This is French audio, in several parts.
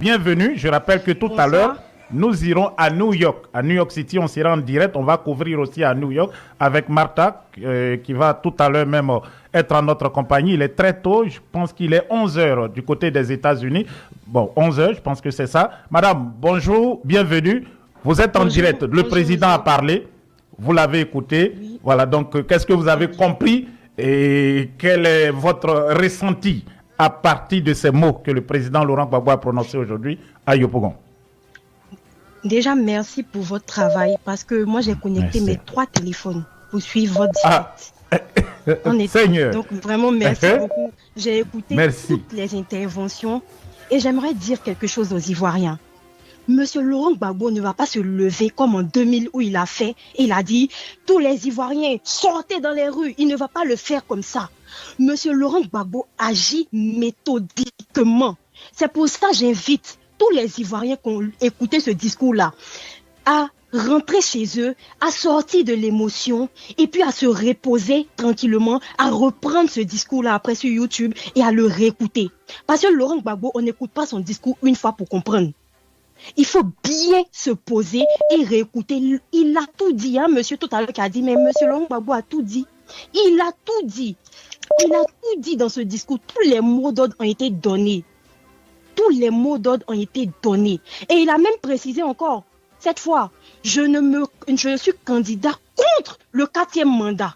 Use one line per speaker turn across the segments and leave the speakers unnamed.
Bienvenue. Je rappelle que tout à l'heure, nous irons à New York. À New York City, on sera en direct. On va couvrir aussi à New York avec Martha, qui va tout à l'heure même être en notre compagnie. Il est très tôt. Je pense qu'il est 11 heures du côté des États-Unis. Bon, 11 heures, je pense que c'est ça. Madame, bonjour, bienvenue. Vous êtes en direct. Le président a parlé. Vous l'avez écouté. Oui. Voilà, donc, qu'est-ce que vous avez compris et quel est votre ressenti à partir de ces mots que le président Laurent Gbagbo a prononcés aujourd'hui à Yopougon?
Déjà, merci pour votre travail parce que moi, j'ai connecté mes 3 téléphones pour suivre votre direct.
Seigneur.
Donc, vraiment, merci beaucoup. J'ai écouté toutes les interventions et j'aimerais dire quelque chose aux Ivoiriens. Monsieur Laurent Gbagbo ne va pas se lever comme en 2000 où il a fait. Il a dit, tous les Ivoiriens, sortez dans les rues. Il ne va pas le faire comme ça. Monsieur Laurent Gbagbo agit méthodiquement. C'est pour ça que j'invite tous les Ivoiriens qui ont écouté ce discours-là à rentrer chez eux, à sortir de l'émotion et puis à se reposer tranquillement, à reprendre ce discours-là après sur YouTube et à le réécouter. Parce que Laurent Gbagbo, on n'écoute pas son discours une fois pour comprendre. Il faut bien se poser et réécouter. Il a tout dit, hein, monsieur tout à l'heure qui a dit, mais monsieur Laurent Gbagbo a tout dit. Il a tout dit. Il a tout dit dans ce discours. Tous les mots d'ordre ont été donnés. Tous les mots d'ordre ont été donnés. Et il a même précisé encore, cette fois, je suis candidat contre le 4e mandat.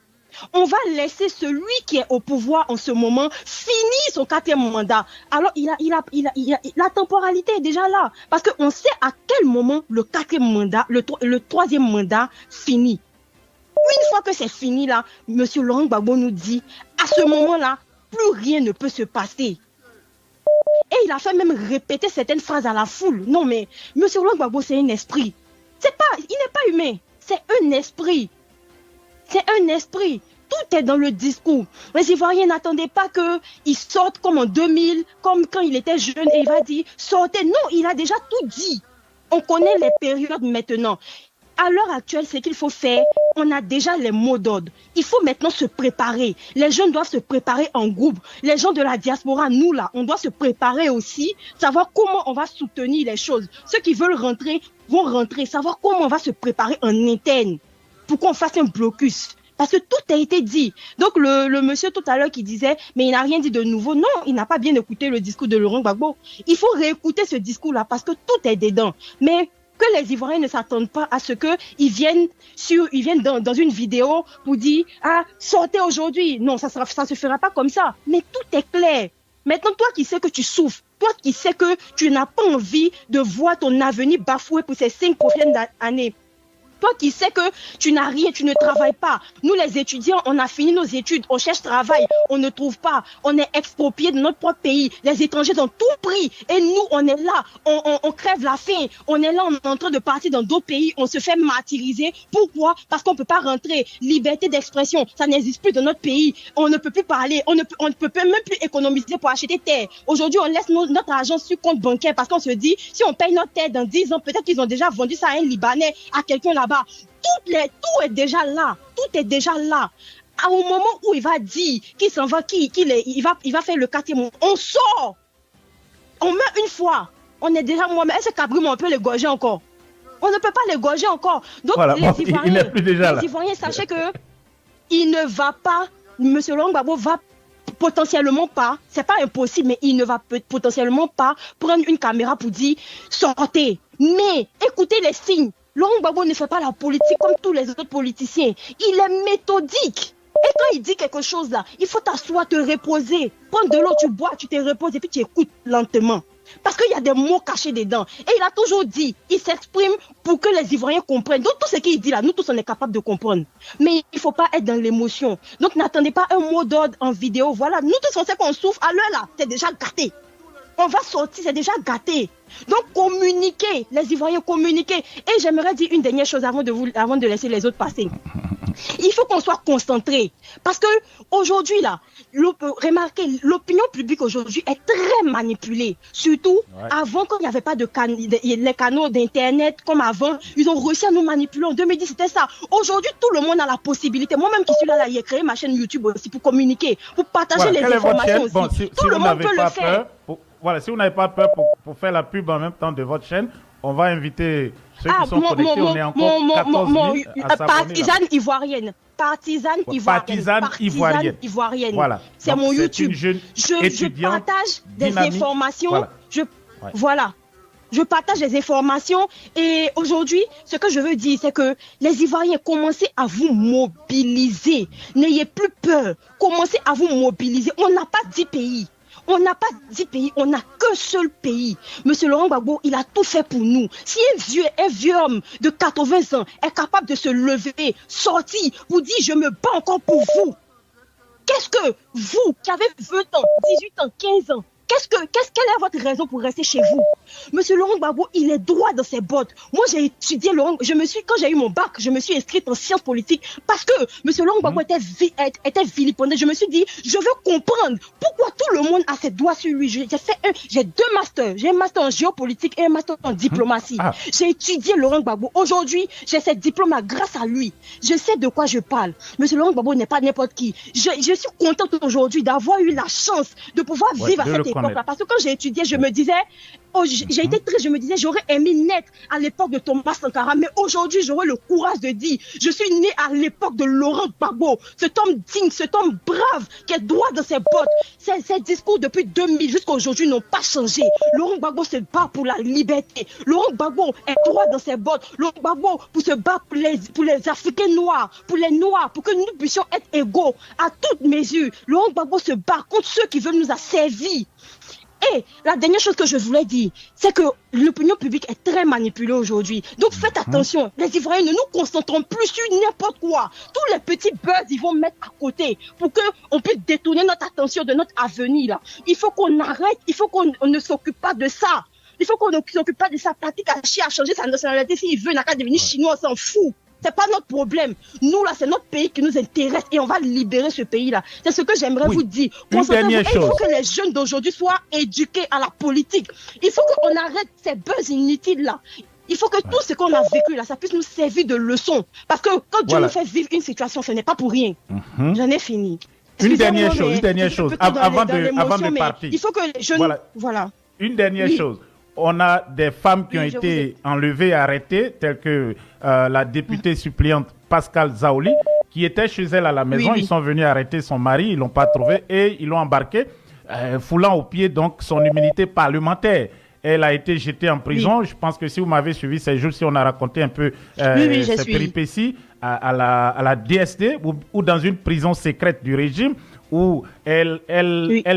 On va laisser celui qui est au pouvoir en ce moment finir son 4e mandat. Alors, la temporalité est déjà là. Parce qu'on sait à quel moment le 4e mandat, le 3e mandat finit. Une fois que c'est fini là, monsieur Laurent Gbagbo nous dit, à ce moment-là, plus rien ne peut se passer. Et il a fait même répéter certaines phrases à la foule. Non mais, monsieur Laurent Gbagbo, c'est un esprit. Il n'est pas humain, c'est un esprit. C'est un esprit. Tout est dans le discours. Les Ivoiriens n'attendaient pas qu'il sorte comme en 2000, comme quand il était jeune et il va dire sortez. Non, il a déjà tout dit. On connaît les périodes maintenant. À l'heure actuelle, ce qu'il faut faire, on a déjà les mots d'ordre. Il faut maintenant se préparer. Les jeunes doivent se préparer en groupe. Les gens de la diaspora, nous là, on doit se préparer aussi, savoir comment on va soutenir les choses. Ceux qui veulent rentrer vont rentrer, savoir comment on va se préparer en interne pour qu'on fasse un blocus. Parce que tout a été dit. Donc le monsieur tout à l'heure qui disait, mais il n'a rien dit de nouveau. Non, il n'a pas bien écouté le discours de Laurent Gbagbo. Il faut réécouter ce discours-là parce que tout est dedans. Mais que les Ivoiriens ne s'attendent pas à ce qu'ils viennent dans une vidéo pour dire « Ah, sortez aujourd'hui ». Non, ça se fera pas comme ça. Mais tout est clair. Maintenant, toi qui sais que tu souffres, toi qui sais que tu n'as pas envie de voir ton avenir bafoué pour ces 5 prochaines années, toi qui sais que tu n'as rien, tu ne travailles pas. Nous, les étudiants, on a fini nos études, on cherche travail, on ne trouve pas. On est expropriés de notre propre pays. Les étrangers ont tout pris. Et nous, on est là, on crève la faim. On est là, on est en train de partir dans d'autres pays. On se fait martyriser. Pourquoi? Parce qu'on ne peut pas rentrer. Liberté d'expression, ça n'existe plus dans notre pays. On ne peut plus parler. On ne peut même plus économiser pour acheter terre. Aujourd'hui, on laisse notre argent sur compte bancaire parce qu'on se dit, si on paye notre terre dans 10 ans, peut-être qu'ils ont déjà vendu ça à un Libanais, à quelqu'un là-bas. Tout est déjà là. Tout est déjà là. Au moment où il va dire qu'il s'en va, il va faire le 4e mois, on sort. On meurt une fois. On est déjà moi-même. Est-ce qu'Abrimo, on peut les gorger encore? On ne peut pas les gorger encore. Donc,
voilà,
les Ivoiriens, sachez que il ne va pas, M. Laurent Gbagbo va potentiellement pas, c'est pas impossible, mais il ne va potentiellement pas prendre une caméra pour dire sortez. Mais écoutez les signes. Laurent Gbagbo ne fait pas la politique comme tous les autres politiciens. Il est méthodique. Et quand il dit quelque chose là, il faut t'asseoir, te reposer. Prendre de l'eau, tu bois, tu te reposes et puis tu écoutes lentement. Parce qu'il y a des mots cachés dedans. Et il a toujours dit, il s'exprime pour que les Ivoiriens comprennent. Donc tout ce qu'il dit là, nous tous on est capables de comprendre. Mais il ne faut pas être dans l'émotion. Donc n'attendez pas un mot d'ordre en vidéo. Voilà, nous tous on sait qu'on souffre. À l'heure là, c'est déjà gâté. On va sortir, c'est déjà gâté. Donc communiquez, les Ivoiriens communiquez. Et j'aimerais dire une dernière chose avant de laisser les autres passer. Il faut qu'on soit concentré. Parce que aujourd'hui là, remarquez, l'opinion publique aujourd'hui est très manipulée. Surtout avant, quand il n'y avait pas les canaux d'internet comme avant, ils ont réussi à nous manipuler. En 2010 c'était ça. Aujourd'hui tout le monde a la possibilité. Moi-même qui suis là, j'ai créé ma chaîne YouTube aussi pour communiquer, pour partager les informations aussi.
Bon, tout le monde peut le faire. voilà, si vous n'avez pas peur pour faire la pub en même temps de votre chaîne, on va inviter ceux qui sont connectés. On est encore 14 000 à
Partisane ivoirienne. Partisane ivoirienne.
Voilà.
C'est
donc,
mon YouTube.
Je
partage des informations. Voilà. Je partage des informations et aujourd'hui, ce que je veux dire, c'est que les Ivoiriens, commencez à vous mobiliser. N'ayez plus peur. Commencez à vous mobiliser. On n'a pas 10 pays. On n'a pas 10 pays, on n'a qu'un seul pays. Monsieur Laurent Gbagbo, il a tout fait pour nous. Si un vieux homme de 80 ans est capable de se lever, sortir, vous dire je me bats encore pour vous. Qu'est-ce que vous, qui avez 20 ans, 18 ans, 15 ans, quelle est votre raison pour rester chez vous? Monsieur Laurent Gbagbo, il est droit dans ses bottes. Moi, j'ai étudié quand j'ai eu mon bac, je me suis inscrite en sciences politiques parce que Monsieur Laurent Gbagbo était vilipendé. Je me suis dit, je veux comprendre pourquoi tout le monde a ses doigts sur lui. J'ai 2 masters. J'ai un master en géopolitique et un master en diplomatie. J'ai étudié Laurent Gbagbo. Aujourd'hui, j'ai ce diplôme grâce à lui. Je sais de quoi je parle. Monsieur Laurent Gbagbo n'est pas n'importe qui. Je suis contente aujourd'hui d'avoir eu la chance de pouvoir vivre à cette époque-là. Parce que quand j'ai étudié, je me disais, j'ai été triste, je me disais, j'aurais aimé naître à l'époque de Thomas Sankara, mais aujourd'hui, j'aurais le courage de dire, je suis né à l'époque de Laurent Gbagbo, cet homme digne, cet homme brave, qui est droit dans ses bottes. Ses discours depuis 2000 jusqu'à aujourd'hui n'ont pas changé. Laurent Gbagbo se bat pour la liberté. Laurent Gbagbo est droit dans ses bottes. Laurent Gbagbo pour se battre pour les Africains noirs, pour les Noirs, pour que nous puissions être égaux à toutes mesures. Laurent Gbagbo se bat contre ceux qui veulent nous asservir. Et la dernière chose que je voulais dire, c'est que l'opinion publique est très manipulée aujourd'hui. Donc faites attention, les Ivoiriens, ne nous concentrons plus sur n'importe quoi. Tous les petits buzz, ils vont mettre à côté pour qu'on puisse détourner notre attention de notre avenir. Là. Il faut qu'on arrête, il faut qu'on ne s'occupe pas de ça. Il faut qu'on ne s'occupe pas de sa pratique à chier, à changer sa nationalité. S'il veut, il n'a qu'à devenir chinois, on s'en fout. C'est pas notre problème. Nous, là, c'est notre pays qui nous intéresse et on va libérer ce pays-là. C'est ce que j'aimerais vous dire.
Une dernière chose.
Il faut que les jeunes d'aujourd'hui soient éduqués à la politique. Il faut qu'on arrête ces buzz inutiles-là. Il faut que tout ce qu'on a vécu, là, ça puisse nous servir de leçon. Parce que quand Dieu nous fait vivre une situation, ce n'est pas pour rien. J'en ai fini.
Une dernière chose, avant de partir.
Il faut que les jeunes... Voilà.
Une dernière chose. On a des femmes qui ont été enlevées, arrêtées, telles que la députée suppléante Pascal Zaouli, qui était chez elle à la maison. Ils sont venus arrêter son mari, ils ne l'ont pas trouvé et ils l'ont embarqué, foulant au pied donc son immunité parlementaire. Elle a été jetée en prison. Je pense que si vous m'avez suivi ces jours-ci, on a raconté un peu ces péripéties à la DSD ou dans une prison secrète du régime où elle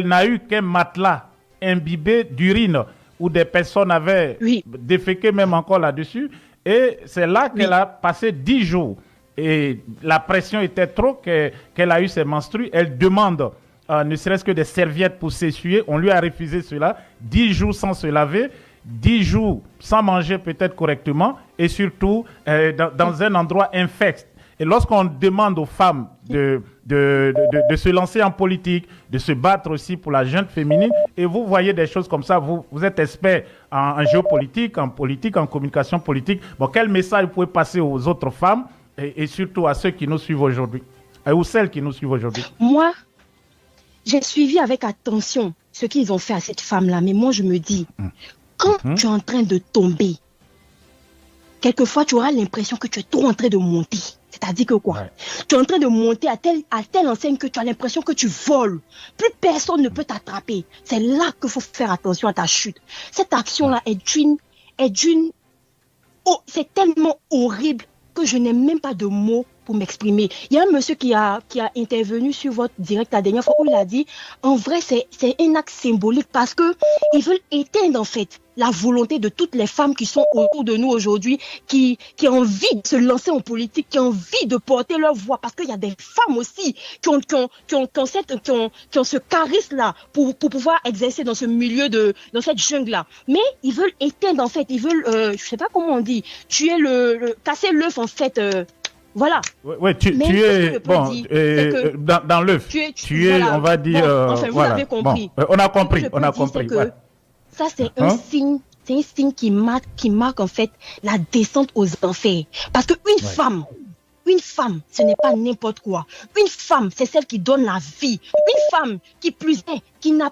n'a eu qu'un matelas imbibé d'urine, où des personnes avaient déféqué même encore là-dessus. Et c'est là qu'elle a passé 10 jours. Et la pression était trop qu'elle a eu ses menstrues. Elle demande ne serait-ce que des serviettes pour s'essuyer. On lui a refusé cela. 10 jours sans se laver, 10 jours sans manger peut-être correctement et surtout dans un endroit infect. Et lorsqu'on demande aux femmes de se lancer en politique, de se battre aussi pour la jeune féminine, et vous voyez des choses comme ça, vous êtes expert en géopolitique, en politique, en communication politique. Bon, quel message vous pouvez passer aux autres femmes et surtout à ceux qui nous suivent aujourd'hui, ou celles qui nous suivent aujourd'hui?
Moi, j'ai suivi avec attention ce qu'ils ont fait à cette femme-là, mais moi je me dis, quand tu es en train de tomber, quelquefois tu auras l'impression que tu es trop en train de monter. C'est-à-dire que quoi? Tu es en train de monter à telle enseigne que tu as l'impression que tu voles. Plus personne ne peut t'attraper. C'est là qu'il faut faire attention à ta chute. Cette action-là c'est tellement horrible que je n'ai même pas de mots pour m'exprimer. Il y a un monsieur qui a intervenu sur votre direct la dernière fois où il a dit, en vrai, c'est un acte symbolique parce que ils veulent éteindre en fait la volonté de toutes les femmes qui sont autour de nous aujourd'hui, qui ont envie de se lancer en politique, qui ont envie de porter leur voix, parce qu'il y a des femmes aussi qui ont ce charisme-là pour pouvoir exercer dans ce milieu dans cette jungle-là. Mais ils veulent éteindre en fait, ils veulent, je sais pas comment on dit, tuer casser l'œuf en fait. Voilà.
Oui, tu es bon, dans l'œuf. Tu es, on va dire.
Bon, enfin, vous avez compris.
Bon, on a compris.
Ça, c'est un signe. C'est un signe qui marque en fait la descente aux enfers. Parce qu'une femme une femme, ce n'est pas n'importe quoi. Une femme, c'est celle qui donne la vie. Une femme qui plus est, qui n'a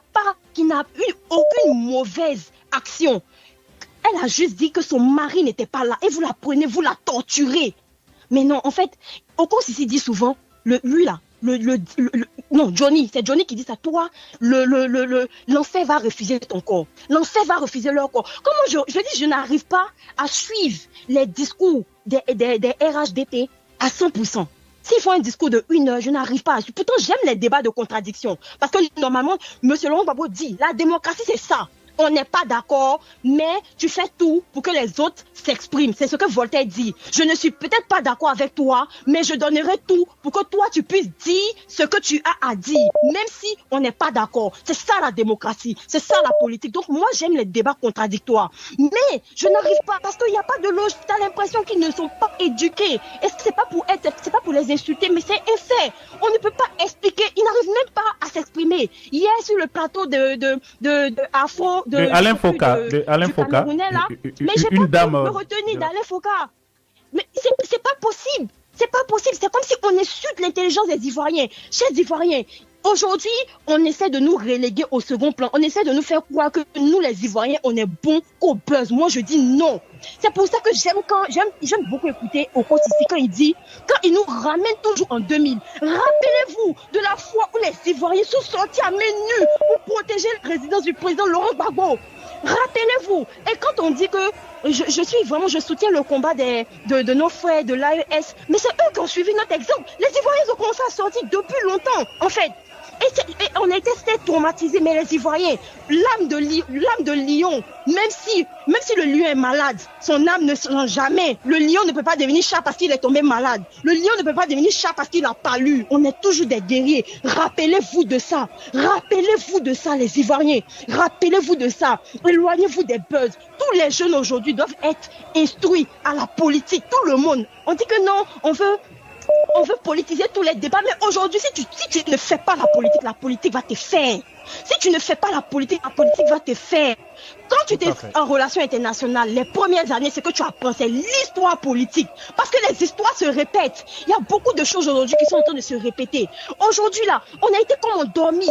eu aucune mauvaise action. Elle a juste dit que son mari n'était pas là et vous la prenez, vous la torturez. Mais non, en fait, Oko Sisi dit souvent, non, Johnny, c'est Johnny qui dit ça. Toi, l'enfer va refuser ton corps. L'enfer va refuser leur corps. Comment je dis, je n'arrive pas à suivre les discours des RHDP à 100%. S'ils font un discours de 1 heure, je n'arrive pas à suivre. Pourtant, j'aime les débats de contradiction. Parce que normalement, M. Laurent Gbagbo dit, la démocratie, c'est ça. On n'est pas d'accord, mais tu fais tout pour que les autres s'expriment. C'est ce que Voltaire dit. Je ne suis peut-être pas d'accord avec toi, mais je donnerai tout pour que toi, tu puisses dire ce que tu as à dire, même si on n'est pas d'accord. C'est ça la démocratie, c'est ça la politique. Donc moi, j'aime les débats contradictoires. Mais je n'arrive pas, parce qu'il n'y a pas de logique. Tu as l'impression qu'ils ne sont pas éduqués. Et c'est pas pour les insulter, mais c'est un fait. On ne peut pas expliquer. Ils n'arrivent même pas à s'exprimer. Hier, sur le plateau de Afro,
Alain Foka,
mais j'ai pas pu me retenir d'Alain Foka. Mais c'est pas possible. C'est pas possible. C'est comme si on insulte l'intelligence des Ivoiriens. Chers Ivoiriens, aujourd'hui, on essaie de nous reléguer au second plan. On essaie de nous faire croire que nous, les Ivoiriens, on est bons au buzz. Moi, je dis non. C'est pour ça que j'aime beaucoup écouter Oko Sisi quand il nous ramène toujours en 2000. Rappelez-vous de la fois où les Ivoiriens sont sortis à main nue pour protéger la résidence du président Laurent Gbagbo. Rappelez-vous. Et quand on dit que je soutiens le combat de nos frères de l'AES, mais c'est eux qui ont suivi notre exemple. Les Ivoiriens ont commencé à sortir depuis longtemps, en fait. Et on a été traumatisés, mais les Ivoiriens, l'âme de lion, même si le lion est malade, son âme ne change jamais. Le lion ne peut pas devenir chat parce qu'il est tombé malade. Le lion ne peut pas devenir chat parce qu'il n'a pas lu. On est toujours des guerriers. Rappelez-vous de ça. Rappelez-vous de ça, les Ivoiriens. Rappelez-vous de ça. Éloignez-vous des buzz. Tous les jeunes aujourd'hui doivent être instruits à la politique. Tout le monde. On dit que non, on veut politiser tous les débats, mais aujourd'hui, si tu ne fais pas la politique va te faire. Si tu ne fais pas la politique va te faire. Quand tu es en relation internationale, les premières années, ce que tu apprends, c'est l'histoire politique. Parce que les histoires se répètent. Il y a beaucoup de choses aujourd'hui qui sont en train de se répéter. Aujourd'hui, là, on a été comme endormis.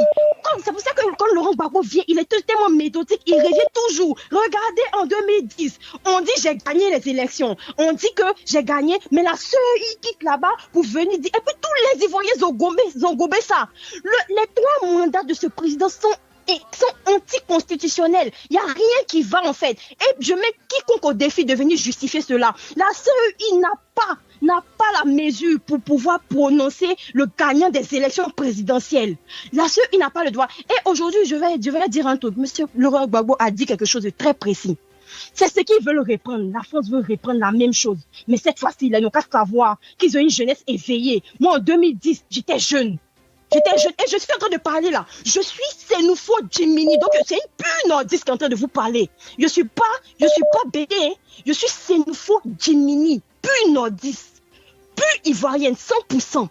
C'est pour ça que quand Laurent Gbagbo vient, il est tellement méthodique, il revient toujours. Regardez en 2010, on dit j'ai gagné les élections. On dit que j'ai gagné, mais la sœur, il quitte là-bas pour venir dire. Et puis tous les Ivoiriens ont gobé ça. Les 3 mandats de ce président sont anticonstitutionnels. Il n'y a rien qui va en fait. Et je mets quiconque au défi de venir justifier cela. La CEI n'a pas la mesure pour pouvoir prononcer le gagnant des élections présidentielles. La CEI n'a pas le droit. Et aujourd'hui, je vais dire un truc. Monsieur Laurent Gbagbo a dit quelque chose de très précis. C'est ce qu'ils veulent reprendre. La France veut reprendre la même chose. Mais cette fois-ci, ils n'ont qu'à savoir qu'ils ont une jeunesse éveillée. Moi, en 2010, j'étais jeune et je suis en train de parler là. Je suis Sénoufo Djimini. Donc c'est une pure nordiste qui est en train de vous parler. Je suis pas BD. Hein. Je suis Sénoufo Djimini. Pure nordiste. Pure ivoirienne. 100%.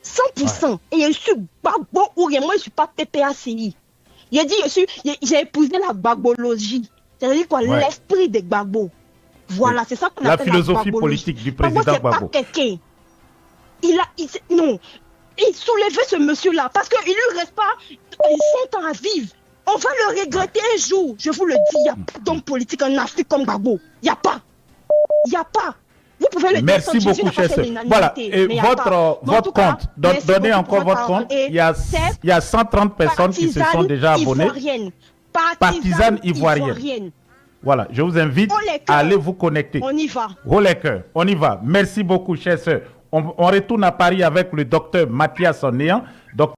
100%. Ouais. Et je suis Gbagbo ou rien. Moi je suis pas PPACI. J'ai épousé la Gbagbologie. C'est-à-dire quoi? Ouais. L'esprit de Gbagbo. Voilà, oui. C'est ça qu'on appelle la philosophie politique du président Gbagbo. C'est pas quelqu'un. Il soulevait ce monsieur-là parce qu'il lui reste pas 100 ans à vivre. On va le regretter un jour. Je vous le dis, il n'y a pas d'homme politique en Afrique comme Gbagbo. Il n'y a pas. Vous pouvez le dire.
Merci beaucoup, cher sœur. Voilà, et votre compte, donnez encore votre compte. Il y a 130 personnes qui se sont déjà abonnées. Partisanes ivoiriennes. Voilà, je vous invite à aller vous connecter.
On y va.
On y va. Merci beaucoup, cher sœur. On retourne à Paris avec le docteur Mathias Néant. Docteur